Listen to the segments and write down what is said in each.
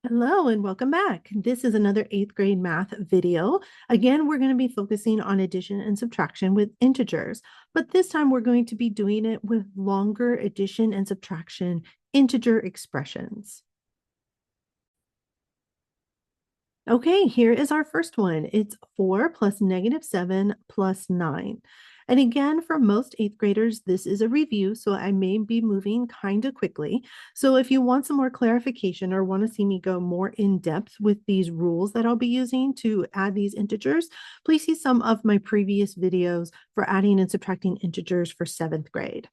Hello and welcome back. This is another 8th grade math video. Again, we're going to be focusing on addition and subtraction with integers, but this time we're going to be doing it with longer addition and subtraction integer expressions. Okay, here is our first one. It's 4 plus -7 plus 9. And again, for most 8th graders, this is a review, so I may be moving kind of quickly. So if you want some more clarification or want to see me go more in depth with these rules that I'll be using to add these integers, please see some of my previous videos for adding and subtracting integers for 7th grade.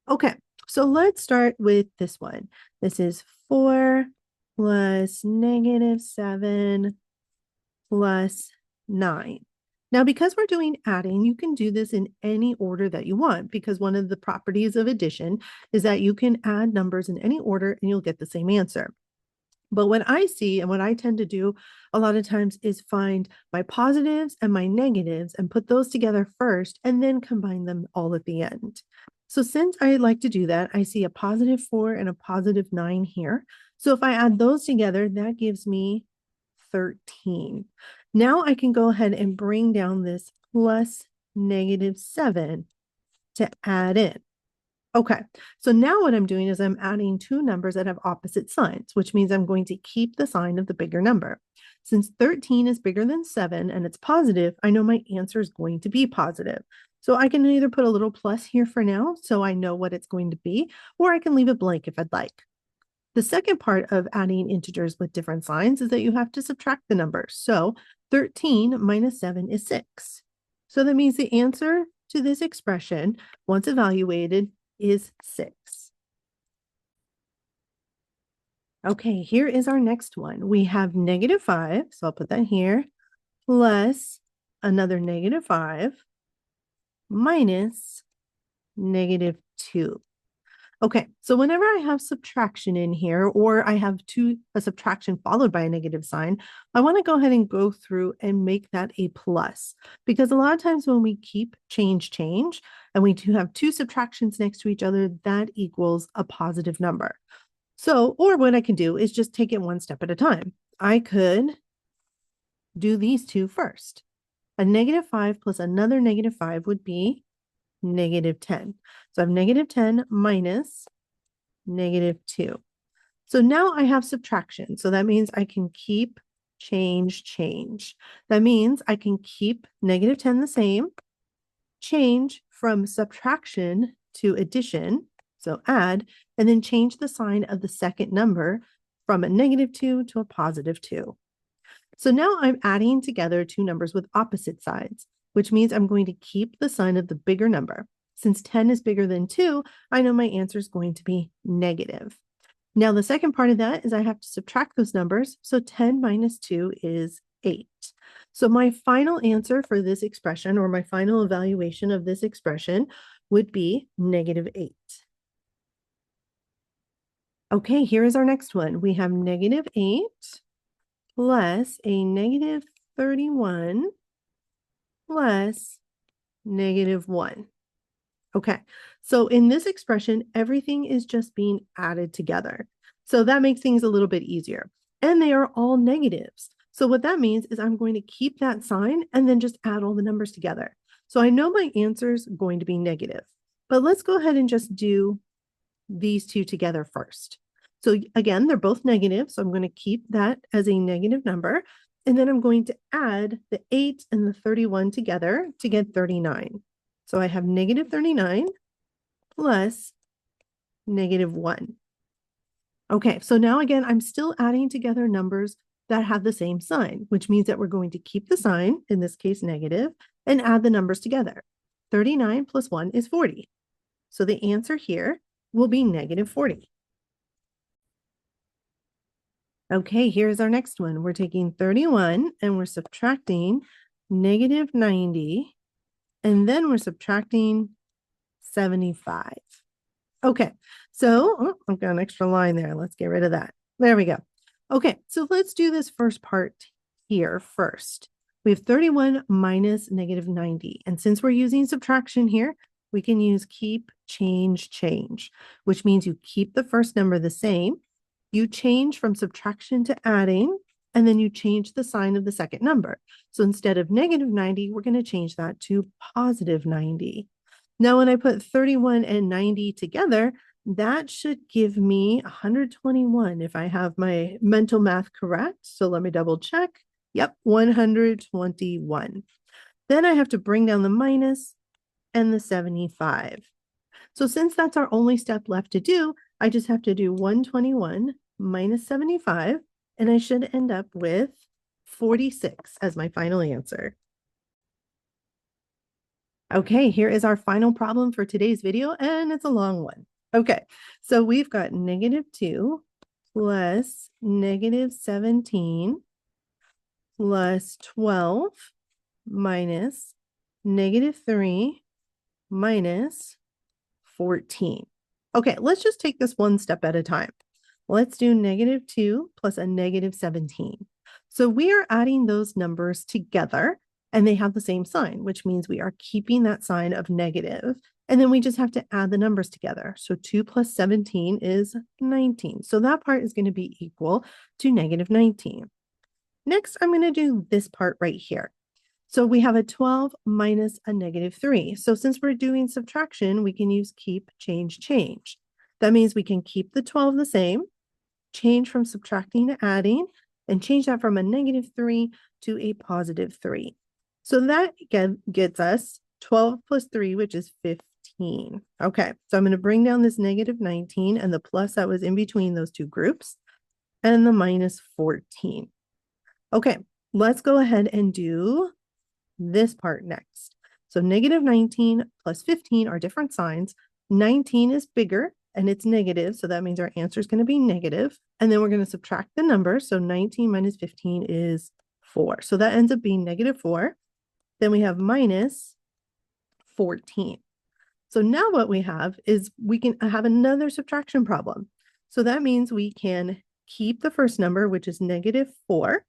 Okay, so let's start with this one. This is 4 plus -7 plus 9. Now, because we're doing adding, you can do this in any order that you want, because one of the properties of addition is that you can add numbers in any order and you'll get the same answer. But what I see and what I tend to do a lot of times is find my positives and my negatives and put those together first and then combine them all at the end. So since I like to do that, I see a +4 and a +9 here. So if I add those together, that gives me 13. Now I can go ahead and bring down this plus -7 to add in. Okay, so now what I'm doing is I'm adding two numbers that have opposite signs, which means I'm going to keep the sign of the bigger number. Since 13 is bigger than 7 and it's positive, I know my answer is going to be positive. So I can either put a little plus here for now, so I know what it's going to be, or I can leave it blank if I'd like. The second part of adding integers with different signs is that you have to subtract the numbers. So 13 minus 7 is 6. So that means the answer to this expression, once evaluated, is 6. Okay, here is our next one. We have -5, so I'll put that here, plus another -5 minus -2. Okay, so whenever I have subtraction in here, or I have a subtraction followed by a negative sign, I want to go ahead and go through and make that a plus. Because a lot of times when we keep change, and we do have two subtractions next to each other, that equals a positive number. So, or what I can do is just take it one step at a time. I could do these two first. A -5 plus another -5 would be -10. So I have -10 minus -2. So now I have subtraction. So that means I can keep change. That means I can keep -10 the same, change from subtraction to addition, so add, and then change the sign of the second number from a -2 to a +2. So now I'm adding together two numbers with opposite sides, which means I'm going to keep the sign of the bigger number. Since 10 is bigger than 2, I know my answer is going to be negative. Now, the second part of that is I have to subtract those numbers. So 10 minus 2 is 8. So my final answer for this expression, or my final evaluation of this expression, would be -8. Okay, here is our next one. We have -8 plus a -31 plus -1. Okay, so in this expression, everything is just being added together. So that makes things a little bit easier. And they are all negatives. So what that means is I'm going to keep that sign and then just add all the numbers together. So I know my answer is going to be negative. But let's go ahead and just do these two together first. So again, they're both negative. So I'm going to keep that as a negative number. And then I'm going to add the 8 and the 31 together to get 39. So I have -39 plus -1. Okay, so now again, I'm still adding together numbers that have the same sign, which means that we're going to keep the sign, in this case negative, and add the numbers together. 39 plus 1 is 40. So the answer here will be -40. Okay, here's our next one. We're taking 31 and we're subtracting -90. And then we're subtracting 75. Okay, so I've got an extra line there. Let's get rid of that. There we go. Okay, so let's do this first part here first. We have 31 minus -90. And since we're using subtraction here, we can use keep, change, which means you keep the first number the same, you change from subtraction to adding, and then you change the sign of the second number. So instead of negative 90, we're going to change that to positive 90. Now, when I put 31 and 90 together, that should give me 121 if I have my mental math correct. So let me double check. Yep, 121. Then I have to bring down the minus and the 75. So since that's our only step left to do, I just have to do 121 minus 75, and I should end up with 46 as my final answer. Okay, here is our final problem for today's video, and it's a long one. Okay, so we've got -2 plus -17 plus 12 minus -3 minus 14. Okay, let's just take this one step at a time. Let's do -2 plus a -17. So we are adding those numbers together and they have the same sign, which means we are keeping that sign of negative. And then we just have to add the numbers together. So 2 plus 17 is 19. So that part is going to be equal to -19. Next, I'm going to do this part right here. So we have a 12 minus a -3. So since we're doing subtraction, we can use keep, change, change. That means we can keep the 12 the same, change from subtracting to adding, and change that from a -3 to a +3. So that again gets us 12 plus 3, which is 15. Okay, so I'm going to bring down this -19 and the plus that was in between those two groups, and the -14. Okay, let's go ahead and do this part next. So -19 plus 15 are different signs. 19 is bigger and it's negative, so that means our answer is going to be negative. And then we're going to subtract the number. So 19 minus 15 is 4. So that ends up being -4. Then we have minus 14. So now what we have is we can have another subtraction problem. So that means we can keep the first number, which is -4,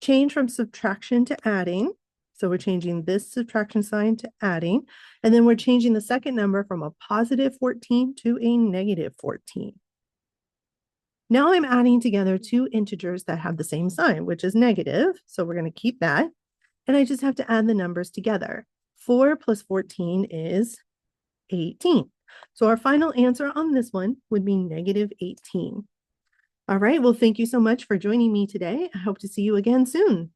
change from subtraction to adding. So we're changing this subtraction sign to adding, and then we're changing the second number from a +14 to a -14. Now I'm adding together two integers that have the same sign, which is negative. So we're going to keep that. And I just have to add the numbers together. 4 plus 14 is 18. So our final answer on this one would be -18. All right, well, thank you so much for joining me today. I hope to see you again soon.